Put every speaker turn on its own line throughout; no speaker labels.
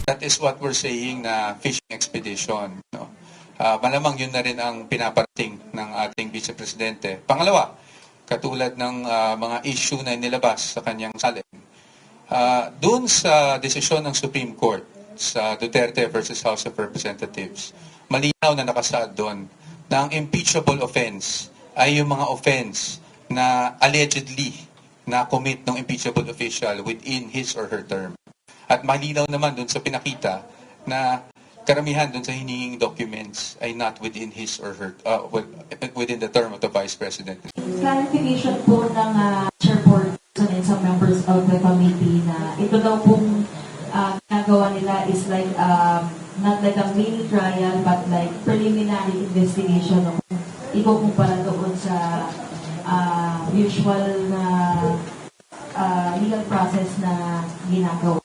That is what we're saying na fishing expedition. No? Malamang yun na rin ang pinaparating ng ating Vice Presidente. Pangalawa, katulad ng mga issue na nilabas sa kanyang salin. Doon sa desisyon ng Supreme Court sa Duterte versus House of Representatives, malinaw na nakasaad doon na ang impeachable offense ay yung mga offense na allegedly na-commit ng impeachable official within his or her term. At malinaw naman doon sa pinakita na karamihan doon sa hinihing documents ay not within his or her, within the term of the Vice President.
Clarification po ng chairperson and some members of the committee na ito daw pong ginagawa nila is like not like a mini trial but like preliminary investigation. Ikukumpara doon sa usual na legal process na ginagawa.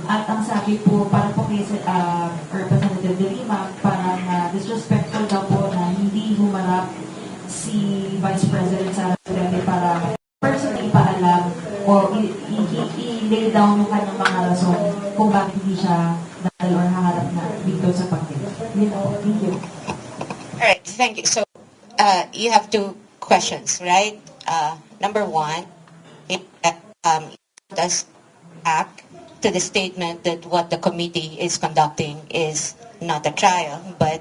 At ang sabi po, para po kay Representative De Lima, parang disrespectful daw po na hindi humarap si Vice President Sara Duterte para personally ipaalam o i-lay down yung kanyang mga rason kung bakit hindi siya dahil or haharap na dito sa pagkita. Thank you.
Alright, thank you. So, you have two questions, right? Number one, does act to the statement that what the committee is conducting is not a trial, but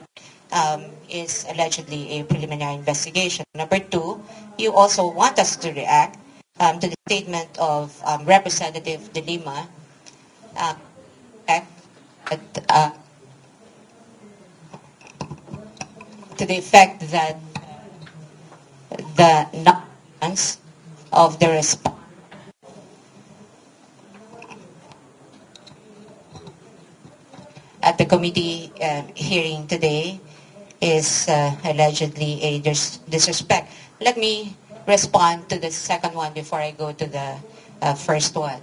is allegedly a preliminary investigation. Number two, you also want us to react to the statement of Representative De Lima to the effect that the nuance of the response at the committee hearing today is allegedly a disrespect. Let me respond to the second one before I go to the first one.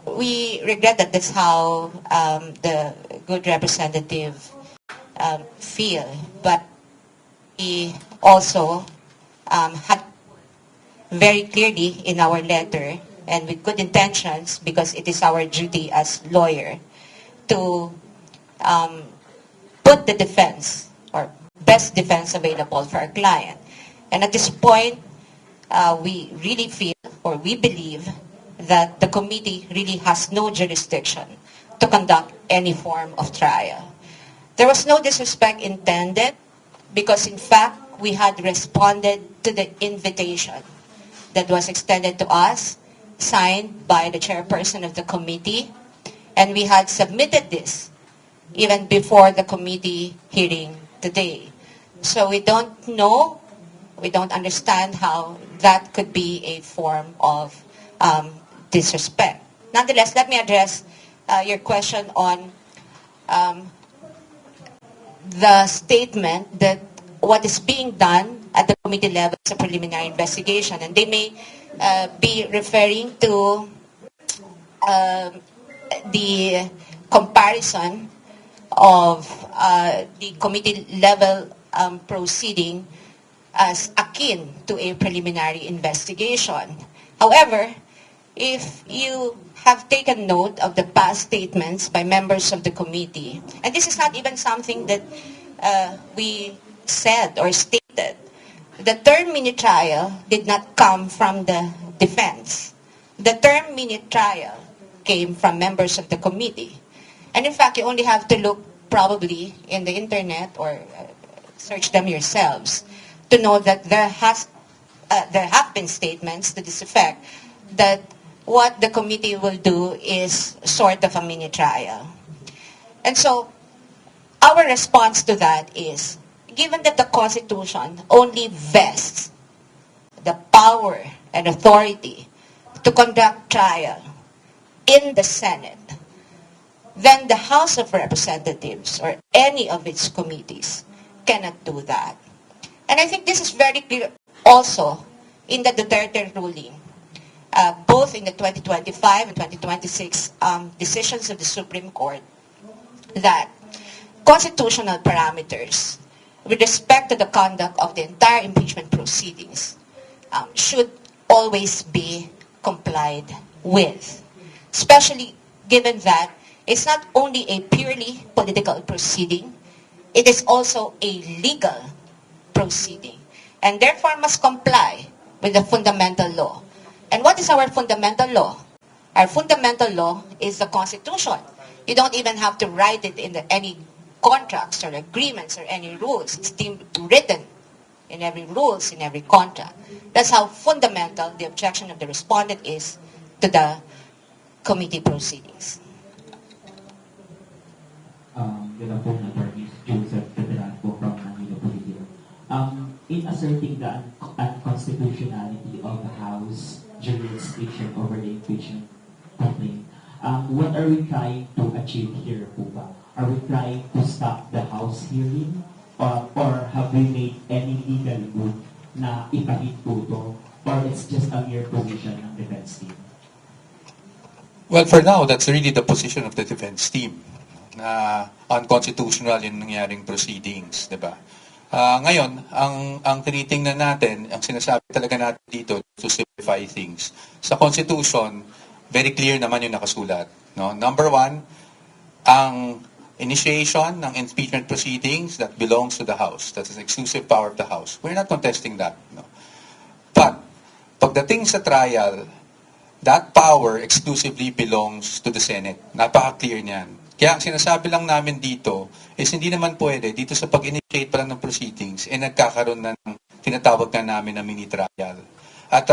We regret that that's how the good representative feel, but we also had very clearly in our letter and with good intentions, because it is our duty as lawyer to put the defense or best defense available for our client. And at this point, we really feel or we believe that the committee really has no jurisdiction to conduct any form of trial. There was no disrespect intended because in fact, we had responded to the invitation that was extended to us, signed by the chairperson of the committee, and we had submitted this even before the committee hearing today. So we don't know, we don't understand how that could be a form of disrespect. Nonetheless, let me address your question on the statement that what is being done at the committee level is a preliminary investigation. And they may be referring to the comparison of the committee level proceeding as akin to a preliminary investigation. However, if you have taken note of the past statements by members of the committee, and this is not even something that we said or stated, the term mini trial did not come from the defense. The term mini trial came from members of the committee. And in fact, you only have to look probably in the internet or search them yourselves to know that there have been statements to this effect that what the committee will do is sort of a mini trial. And so our response to that is, given that the Constitution only vests the power and authority to conduct trial in the Senate, then the House of Representatives or any of its committees cannot do that. And I think this is very clear also in the Duterte ruling, both in the 2025 and 2026 decisions of the Supreme Court, that constitutional parameters with respect to the conduct of the entire impeachment proceedings should always be complied with, especially given that is not only a purely political proceeding, it is also a legal proceeding, and therefore must comply with the fundamental law. And what is our fundamental law? Our fundamental law is the Constitution. You don't even have to write it in any contracts or agreements or any rules. It's written in every rules, in every contract. That's how fundamental the objection of the respondent is to the committee proceedings.
Good afternoon, Attorney Joseph Veteran po from Manila Police. In asserting the unconstitutionality of the House jurisdiction over the impeachment complaint, what are we trying to achieve here po ba? Are we trying to stop the House hearing? Or have we made any legal move na ipahid po ito? Or it's just a mere position ng defense team?
Well, for now, that's really the position of the defense team na unconstitutional yung nangyaring proceedings, di ba? Ngayon, ang tinitingnan natin, ang sinasabi talaga natin dito to simplify things. Sa Constitution, very clear naman yung nakasulat. No? Number one, ang initiation ng impeachment proceedings that belongs to the House. That is exclusive power of the House. We're not contesting that. No? But, pagdating sa trial, that power exclusively belongs to the Senate. Napaka-clear niyan. Kaya ang sinasabi lang namin dito is hindi naman pwede dito sa pag-initiate pa lang ng proceedings nagkakaroon na ng tinatawag na namin na mini trial. At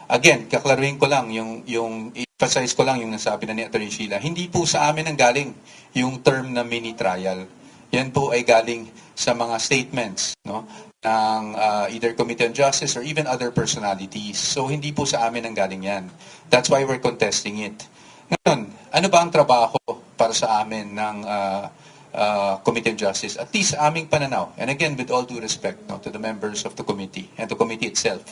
again, kaklaruhin ko lang yung emphasize ko lang yung nasabi na ni Attorney Sheila. Hindi po sa amin ang galing yung term na mini trial. Yan po ay galing sa mga statements, no, ng either Committee on Justice or even other personalities. So hindi po sa amin ang galing yan. That's why we're contesting it. Ngayon, ano ba ang trabaho para sa amin ng Committee on Justice? At least sa aming pananaw. And again, with all due respect, no, to the members of the committee and the committee itself.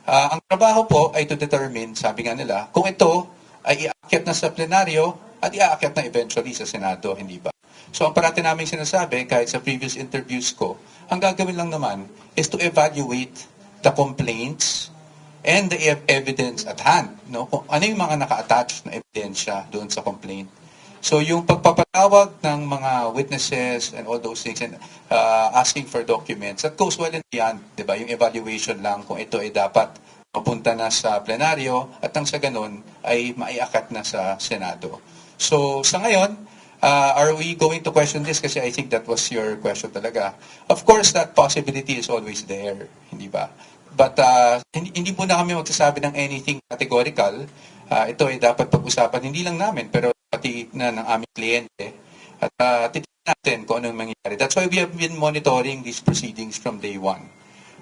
Ang trabaho po ay to determine, sabi nga nila, kung ito ay iakyat na sa plenaryo at iakyat na eventually sa Senado, hindi ba? So ang parati namin sinasabi, kahit sa previous interviews ko, ang gagawin lang naman is to evaluate the complaints and the evidence at hand. No? Kung ano yung mga naka-attach na ebidensya doon sa complaint. So yung pagpapatawag ng mga witnesses and all those things and asking for documents, that goes well and beyond, di ba? Yung evaluation lang kung ito ay dapat mapunta na sa plenaryo at nang sa ganun ay maiakat na sa Senado. So sa ngayon, are we going to question this? Kasi I think that was your question talaga. Of course, that possibility is always there, hindi ba? But hindi po na kami magsasabi ng anything categorical. Ito ay dapat pag-usapan, hindi lang namin, pero pati na ng aming kliyente. At titignan natin kung anong mangyayari. That's why we have been monitoring these proceedings from day one.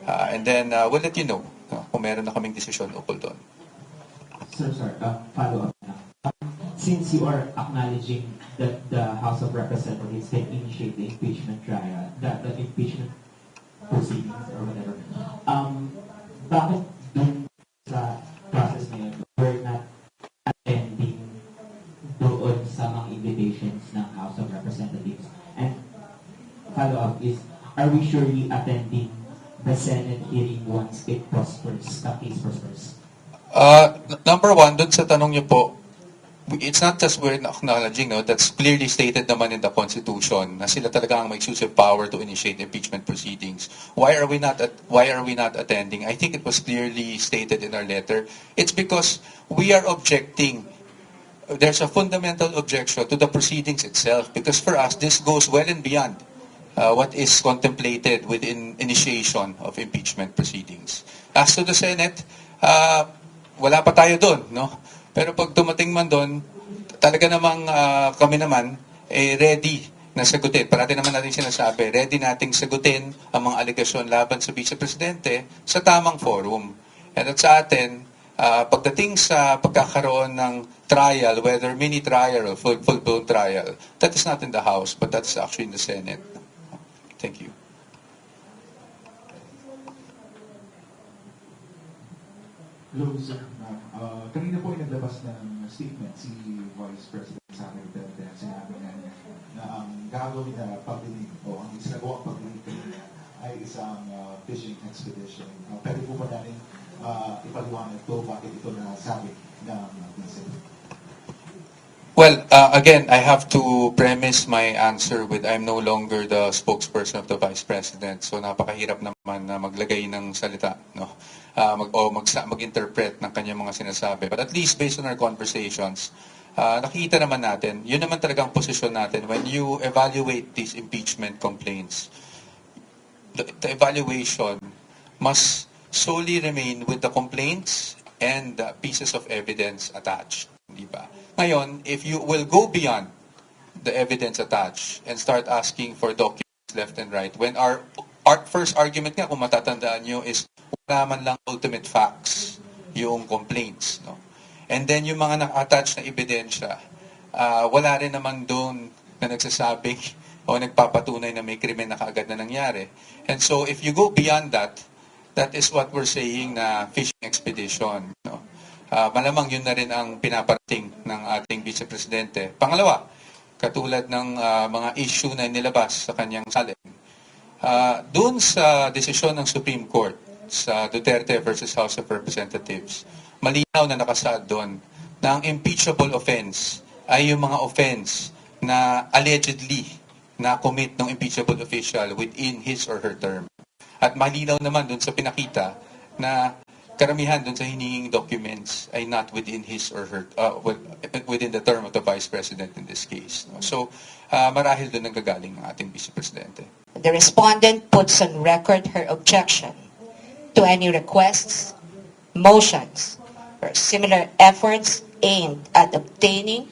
And then we'll let you know kung meron na kaming desisyon ukol doon.
Sir, follow up na. Since you are acknowledging that the House of Representatives can initiate the impeachment trial, the impeachment proceedings or whatever, bakit dun sa process na yun, we're not attending doon sa mga invitations ng House of Representatives? And follow-up is, are we surely attending the Senate hearing once it prospers, the case prospers?
Number one, dun sa tanong niyo po, it's not just we're acknowledging, no, that's clearly stated naman in the Constitution na sila talaga ang may exclusive power to initiate impeachment proceedings. Why are we not attending? I think it was clearly stated in our letter. It's because we are objecting. There's a fundamental objection to the proceedings itself because for us this goes well and beyond what is contemplated within initiation of impeachment proceedings. As to the Senate, wala pa tayo doon, no? Pero pag dumating man doon, talaga namang kami naman ready na sagutin. Parati naman natin sinasabi, ready nating sagutin ang mga alegasyon laban sa Vice Presidente sa tamang forum. And at sa atin, pagdating sa pagkakaroon ng trial, whether mini trial or full-blown trial, that is not in the House, but that is actually in the Senate. Thank you.
Hello, sir. Kanina po ay naglabas ng statement si Vice President Sara Duterte at sinabi nga niya na ang gagawin na pagdinig o ang isinagawang pagdinig kanina ay isang fishing expedition. Pwede po ba natin ipaliwanag ito bakit ito nasabi ng Vice?
Well, again, I have to premise my answer with I'm no longer the spokesperson of the Vice President. So napakahirap naman na maglagay ng salita, no? Mag-interpret ng kanyang mga sinasabi. But at least based on our conversations, nakikita naman natin, yun naman talagang posisyon natin when you evaluate these impeachment complaints. The evaluation must solely remain with the complaints and the pieces of evidence attached. Di ba? Ngayon, if you will go beyond the evidence attached and start asking for documents left and right, when our first argument nga, kung matatandaan nyo, is wala man lang ultimate facts yung complaints. No? And then yung mga naka-attach na ebidensya, wala rin naman doon na nagsasabing o nagpapatunay na may krimen na kaagad na nangyari. And so if you go beyond that, that is what we're saying na fishing expedition. No? Malamang yun na rin ang pinaparating ng ating Vice Presidente. Pangalawa, katulad ng mga issue na nilabas sa kanyang salin, doon sa desisyon ng Supreme Court sa Duterte versus House of Representatives, malinaw na nakasaad doon na ang impeachable offense ay yung mga offense na allegedly na-commit ng impeachable official within his or her term. At malinaw naman doon sa pinakita na karamihan doon sa hinihing documents ay not within his or her, within the term of the Vice President in this case. No? So, marahil doon ang gagaling ng ating Vice Presidente.
The respondent puts on record her objection to any requests, motions, or similar efforts aimed at obtaining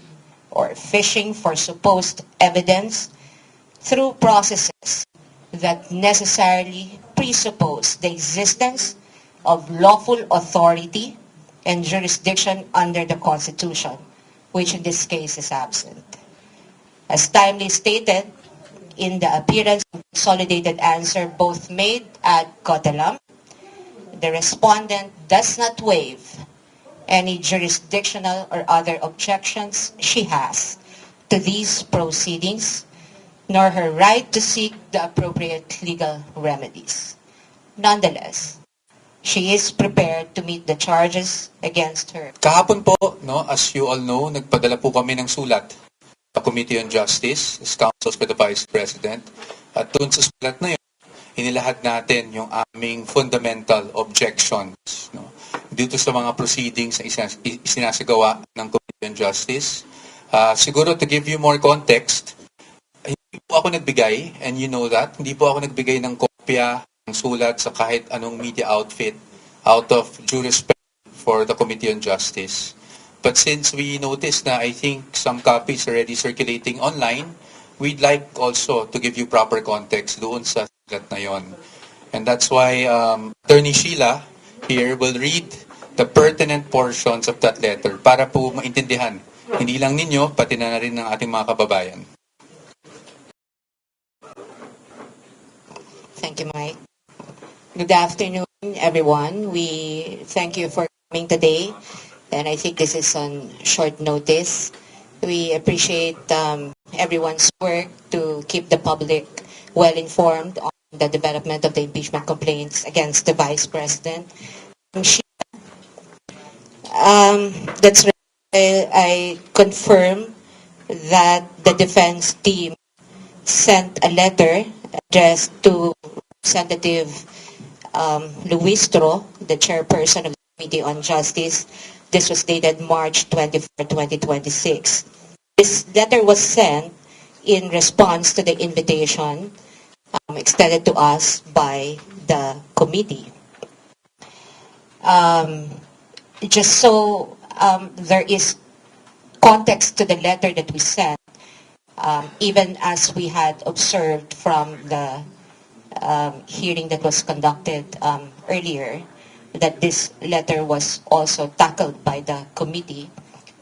or fishing for supposed evidence through processes that necessarily presuppose the existence of lawful authority and jurisdiction under the Constitution, which in this case is absent. As timely stated in the appearance of consolidated answer both made at Cotelam, the respondent does not waive any jurisdictional or other objections she has to these proceedings, nor her right to seek the appropriate legal remedies. Nonetheless, she is prepared to meet the charges against her.
Kahapon po, no, as you all know, nagpadala po kami ng sulat sa Committee on Justice, as counsels for the Vice President. At doon sa sulat na yun, inilahad natin yung aming fundamental objections, no, dito sa mga proceedings na isinasagawa ng Committee on Justice. Siguro to give you more context, hindi po ako nagbigay, and you know that, hindi po ako nagbigay ng kopya ng sulat sa kahit anong media outfit out of due respect for the Committee on Justice. But since we noticed na I think some copies are already circulating online, we'd like also to give you proper context doon sa sulat na yon. And that's why Attorney Sheila here will read the pertinent portions of that letter para po maintindihan, hindi lang ninyo, pati na rin ng ating mga kababayan.
Thank you, Mike. Good afternoon, everyone. We thank you for coming today, and I think this is on short notice. We appreciate everyone's work to keep the public well informed on the development of the impeachment complaints against the Vice President. That's right. I confirm that the defense team sent a letter addressed to Representative Luistro, the chairperson of the Committee on Justice. This was dated March 24, 2026. This letter was sent in response to the invitation extended to us by the committee. Just so there is context to the letter that we sent, even as we had observed from the hearing that was conducted earlier, that this letter was also tackled by the committee.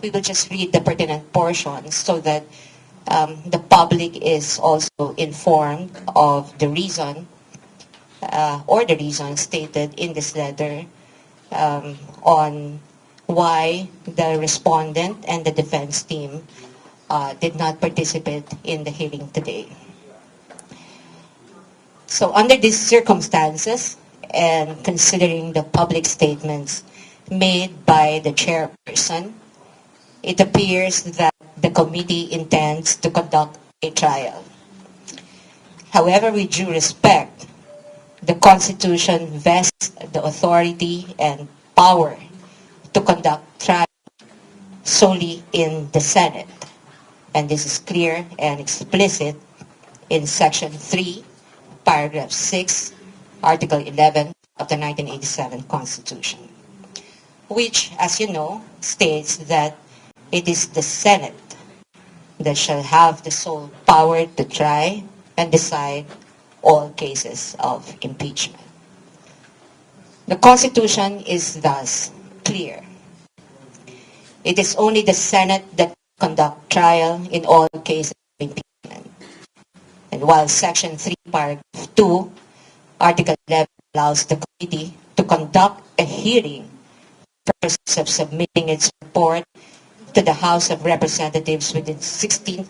We will just read the pertinent portions so that the public is also informed of the reason or the reason stated in this letter on why the respondent and the defense team did not participate in the hearing today. So under these circumstances, and considering the public statements made by the chairperson, it appears that the committee intends to conduct a trial. However, with due respect, the Constitution vests the authority and power to conduct trial solely in the Senate. And this is clear and explicit in Section 3, Paragraph 6, Article 11 of the 1987 Constitution, which, as you know, states that it is the Senate that shall have the sole power to try and decide all cases of impeachment. The Constitution is thus clear. It is only the Senate that conduct trial in all cases of impeachment. And while Section 3, Paragraph 2, Article 11 allows the committee to conduct a hearing for the purpose of submitting its report to the House of Representatives within 16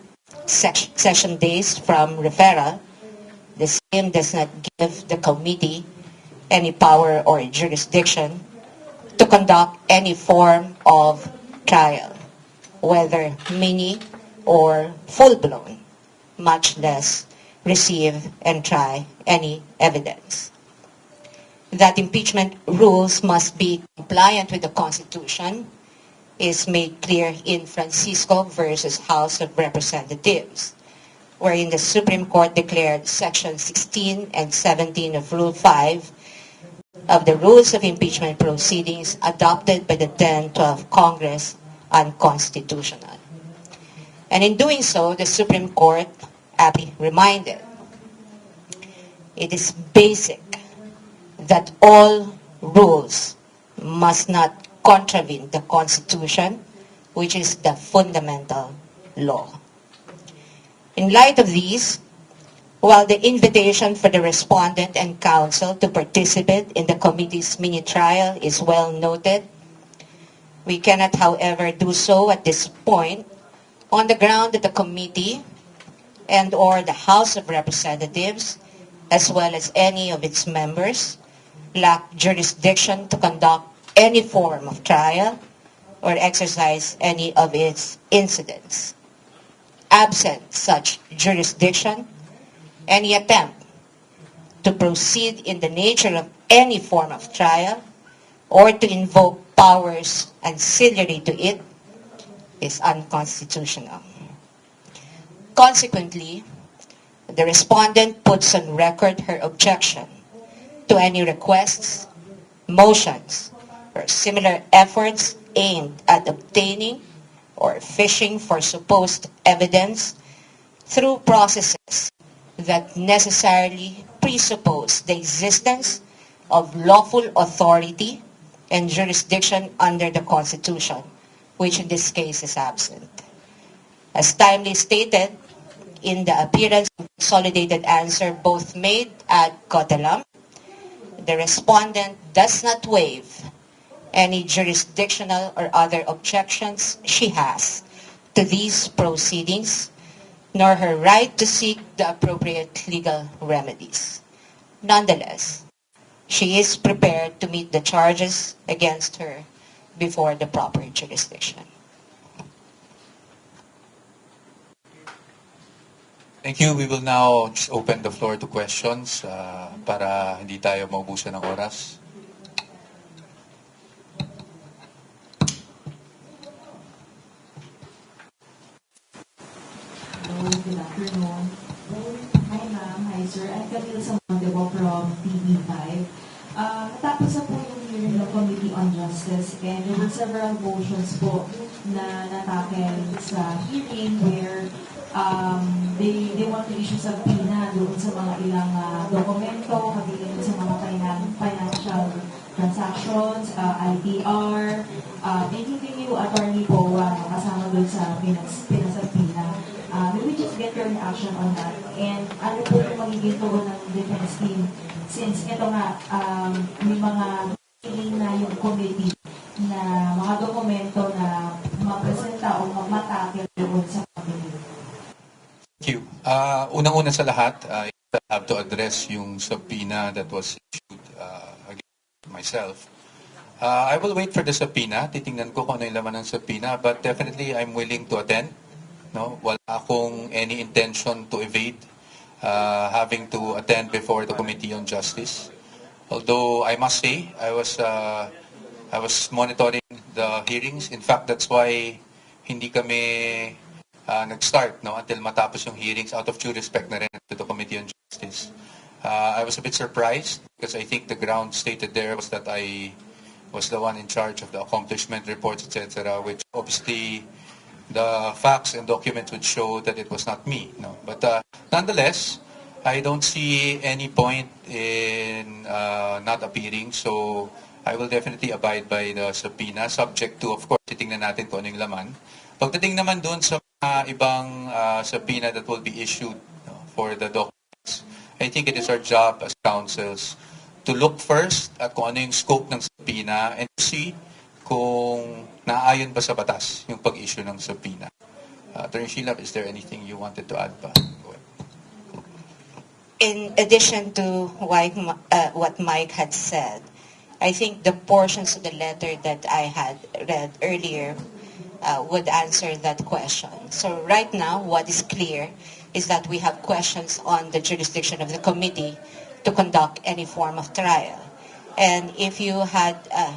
session days from referral, the same does not give the committee any power or jurisdiction to conduct any form of trial, whether mini or full-blown, much less receive and try any evidence. That impeachment rules must be compliant with the Constitution is made clear in Francisco versus House of Representatives, wherein the Supreme Court declared Section 16 and 17 of Rule 5 of the Rules of Impeachment Proceedings adopted by the then 12th Congress unconstitutional. And in doing so, the Supreme Court aptly reminded, it is basic that all rules must not contravene the Constitution, which is the fundamental law. In light of these, while the invitation for the respondent and counsel to participate in the committee's mini-trial is well noted, we cannot, however, do so at this point on the ground that the committee and or the House of Representatives, as well as any of its members, lack jurisdiction to conduct any form of trial or exercise any of its incidents. Absent such jurisdiction, any attempt to proceed in the nature of any form of trial or to invoke powers ancillary to it is unconstitutional. Consequently, the respondent puts on record her objection to any requests, motions, or similar efforts aimed at obtaining or fishing for supposed evidence through processes that necessarily presuppose the existence of lawful authority and jurisdiction under the Constitution, which in this case is absent. As timely stated in the appearance of consolidated answer both made ad cautelam, the respondent does not waive any jurisdictional or other objections she has to these proceedings, nor her right to seek the appropriate legal remedies. Nonetheless, she is prepared to meet the charges against her before the proper jurisdiction.
Thank you. We will now just open the floor to questions para hindi tayo maubusan ng oras.
Hello, good afternoon. Hi ma'am, hi sir. I'm Camille Samondebo from TV5. Natapos na po yung hearing ng Committee on Justice and there were several motions po na natakel sa hearing where they want to issue subpoena doon sa mga ilang dokumento, kabilang sa mga financial transactions, ITR, anything yung attorney po kasama doon sa pinasubpoena. May we just get your reaction on that? And ano po yung magiging tugon ng defense team since ito nga may mga feeling na yung committee na mga dokumento na mapresenta o matakel doon sa committee?
Thank you. Unang-una sa lahat, I have to address yung subpoena that was issued against myself. I will wait for the subpoena. Titingnan ko kung ano yung laman ng subpoena, but definitely I'm willing to attend no? Wala akong any intention to evade having to attend before the Committee on Justice. Although I must say, I was monitoring the hearings. In fact, that's why hindi kami nag-start, no, until matapos yung hearings out of due respect na rin to the Committee on Justice. I was a bit surprised because I think the ground stated there was that I was the one in charge of the accomplishment reports, etc., which obviously the facts and documents would show that it was not me. No? But nonetheless, I don't see any point in not appearing. So I will definitely abide by the subpoena, subject to, of course, titingnan natin kung ano yung laman. Pagdating naman doon sa ibang subpoena that will be issued, no, for the documents, I think it is our job as counsels to look first at kung ano yung scope ng subpoena and to see kung naayon ba sa batas yung pag-issue ng subpoena. Attorney Sheila, is there anything you wanted to add pa? Go ahead.
In addition to what Mike had said, I think the portions of the letter that I had read earlier would answer that question. So right now, what is clear is that we have questions on the jurisdiction of the committee to conduct any form of trial. And if you had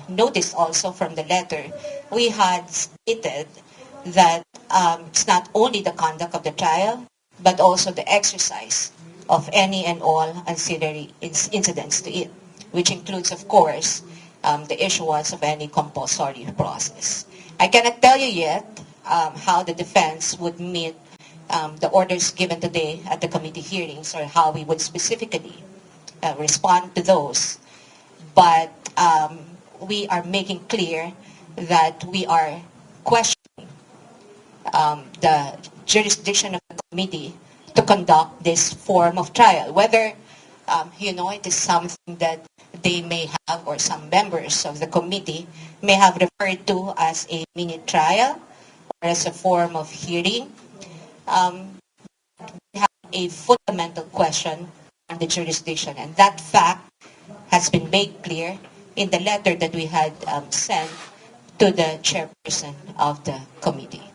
noticed also from the letter, we had stated that it's not only the conduct of the trial, but also the exercise of any and all ancillary incidents to it, which includes, of course, the issuance of any compulsory process. I cannot tell you yet how the defense would meet the orders given today at the committee hearings or how we would specifically respond to those. But we are making clear that we are questioning the jurisdiction of the committee to conduct this form of trial, whether it is something that they may have, or some members of the committee may have referred to as a mini trial or as a form of hearing. We have a fundamental question on the jurisdiction, and that fact has been made clear in the letter that we had sent to the chairperson of the committee.